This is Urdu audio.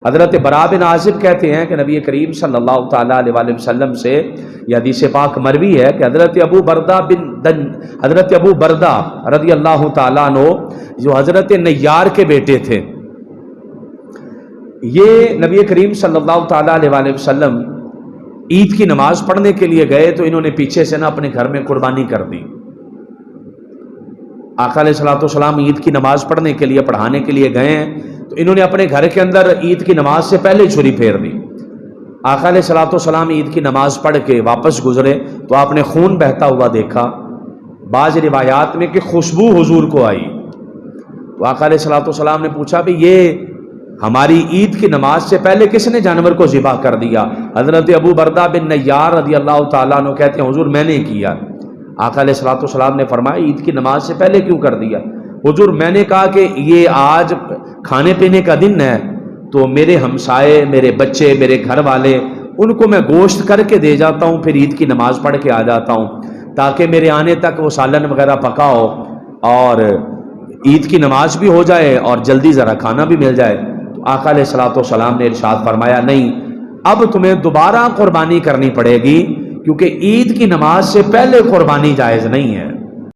حضرت برا بن عازب کہتے ہیں کہ نبی کریم صلی اللہ تعالیٰ علیہ وسلم سے یہ حدیث پاک مروی ہے کہ حضرت ابو بردہ رضی اللہ تعالیٰ عنہ جو حضرت نیار کے بیٹے تھے، یہ نبی کریم صلی اللہ تعالیٰ علیہ وسلم عید کی نماز پڑھنے کے لیے گئے تو انہوں نے پیچھے سے اپنے گھر میں قربانی کر دی۔ آقا علیہ الصلوۃ والسلام عید کی نماز پڑھنے کے لیے پڑھانے کے لیے گئے ہیں تو انہوں نے اپنے گھر کے اندر عید کی نماز سے پہلے چھری پھیر دی۔ آقا علیہ الصلوۃ والسلام عید کی نماز پڑھ کے واپس گزرے تو آپ نے خون بہتا ہوا دیکھا۔ بعض روایات میں کہ خوشبو حضور کو آئی تو آقا علیہ الصلوۃ والسلام نے پوچھا بھی یہ ہماری عید کی نماز سے پہلے کس نے جانور کو ذبح کر دیا؟ حضرت ابو بردہ بن نیار رضی اللہ تعالیٰ عنہ کہتے ہیں حضور میں نے کیا۔ آقا علیہ الصلوۃ والسلام نے فرمایا عید کی نماز سے پہلے کیوں کر دیا؟ حضور میں نے کہا کہ یہ آج کھانے پینے کا دن ہے تو میرے ہمسائے، میرے بچے، میرے گھر والے، ان کو میں گوشت کر کے دے جاتا ہوں، پھر عید کی نماز پڑھ کے آ جاتا ہوں تاکہ میرے آنے تک وہ سالن وغیرہ پکا ہو اور عید کی نماز بھی ہو جائے اور جلدی ذرا کھانا بھی مل جائے۔ تو آقا علیہ الصلوۃ والسلام نے ارشاد فرمایا نہیں، اب تمہیں دوبارہ قربانی کرنی پڑے گی کیونکہ عید کی نماز سے پہلے قربانی جائز نہیں ہے۔